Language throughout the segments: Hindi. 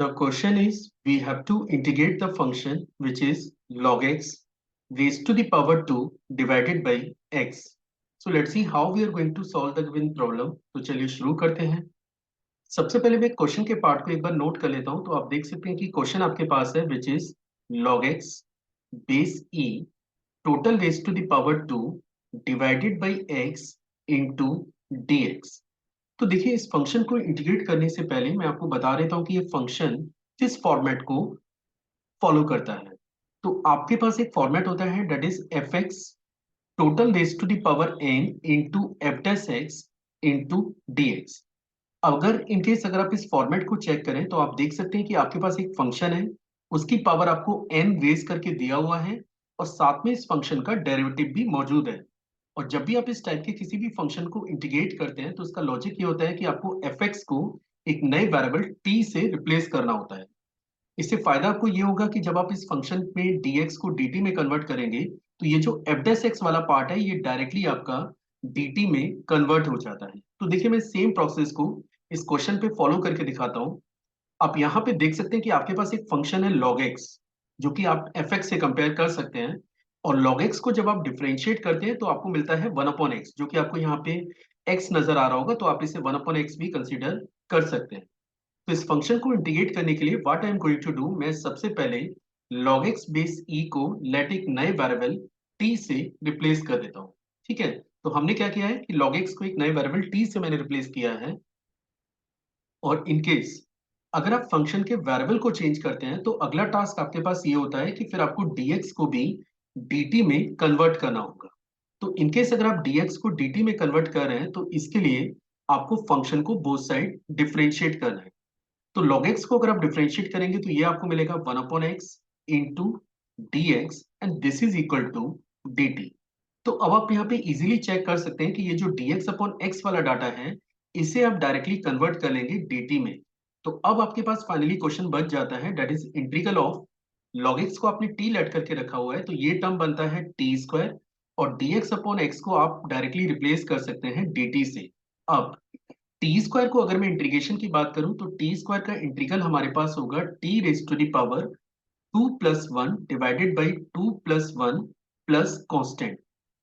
The question is, we have to integrate the function which is log x raised to the power 2 divided by x. So let's see how we are going to solve the given problem. तो चलिए शुरू करते हैं। सबसे पहले मैं क्वेश्चन के पार्ट को एक बार नोट कर लेता हूं। तो आप देख सकते हैं कि क्वेश्चन आपके पास है which is log x base e total raise to the power 2 divided by x into dx। तो देखिए, इस फंक्शन को इंटीग्रेट करने से पहले मैं आपको बता देता हूं कि ये फंक्शन किस फॉर्मेट को फॉलो करता है। तो आपके पास एक फॉर्मेट होता है that is F X total raise to the power N into F dash X into D X. अगर आप इस फॉर्मेट को चेक करें तो आप देख सकते हैं कि आपके पास एक फंक्शन है, उसकी पावर आपको एन रेज करके दिया हुआ है और साथ में इस फंक्शन का डेरिवेटिव भी मौजूद है। और जब भी आप इस टाइप के किसी भी फंक्शन को इंटीग्रेट करते हैं तो उसका लॉजिक ये होता है कि आपको एफ एक्स को एक नए वेरिएबल टी से रिप्लेस करना होता है। इससे फायदा आपको ये होगा कि जब आप इस फंक्शन में dx को dt में कन्वर्ट करेंगे तो ये जो f डैश x वाला पार्ट है ये डायरेक्टली आपका dt में कन्वर्ट हो जाता है। तो देखिए, मैं सेम प्रोसेस को इस क्वेश्चन पे फॉलो करके दिखाता हूँ। आप यहाँ पे देख सकते हैं कि आपके पास एक फंक्शन है log x जो कि आप fx से कंपेयर कर सकते हैं। और log x को जब आप डिफरेंशिएट करते हैं तो आपको मिलता है 1/x, जो कि आपको यहाँ पे x नजर आ रहा होगा, तो आप इसे 1/x भी कंसीडर कर सकते हैं। तो इस फंक्शन को इंटीग्रेट करने के लिए what I am going to do, मैं सबसे पहले log x बेस e को लेट एक नए वेरिएबल t से रिप्लेस कर देता हूँ। ठीक है, तो हमने क्या किया है कि log x को एक नए वेरिएबल t से मैंने रिप्लेस किया है। और इन केस अगर आप फंक्शन के वेरिएबल को चेंज करते हैं तो अगला टास्क आपके पास ये होता है कि फिर आपको dx को भी dt में कन्वर्ट करना होगा। तो इन केस अगर आप dx को dt में कन्वर्ट कर रहे हैं तो इसके लिए आपको फंक्शन को बोथ साइड डिफरेंशिएट करना है। तो log x को अगर आप डिफरेंशिएट करेंगे तो ये आपको मिलेगा 1/x into D X and this is equal to D T. तो अब आप यहाँ पे इजीली चेक कर सकते हैं कि ये जो dx अपॉन x वाला डाटा है इसे आप डायरेक्टली कन्वर्ट कर लेंगे dt में। तो अब आपके पास फाइनली क्वेश्चन बच जाता है that is integral of log x को आपने t लेट करके रखा हुआ है तो ये टर्म बनता है टी स्क्वायर और dx अपॉन x को आप डायरेक्टली रिप्लेस कर सकते हैं dt से। अब टी स्क्वायर को अगर मैं इंटीग्रेशन की बात करूं तो टी स्क्वायर का इंटीग्रल हमारे पास होगा T raise to the power 2+1 divided by 2+1 plus constant.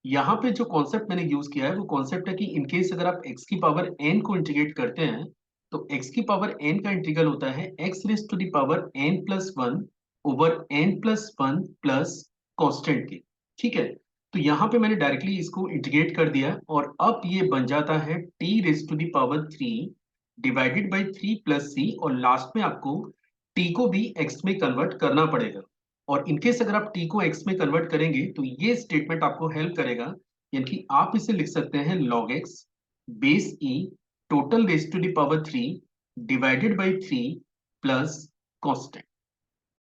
यहाँ पे जो कॉन्सेप्ट मैंने यूज किया है वो कॉन्सेप्ट है कि इनकेस अगर आप x की पावर n को इंटीग्रेट करते हैं तो x की पावर n का इंटीग्रल होता है x raise to the power n+1 over n+1 plus constant के। ठीक है, तो यहाँ पे मैंने डायरेक्टली इसको इंटीग्रेट कर दिया और अब ये बन जाता है t raise to the power 3 divided by 3 plus c और लास्ट में आपको t को भी x में कन्वर्ट करना पड़ेगा। और इनकेस अगर आप t को x में कन्वर्ट करेंगे तो ये स्टेटमेंट आपको हेल्प करेगा, यानी कि आप इसे लिख सकते हैं log x base e total raise to the power 3 divided by 3 plus constant.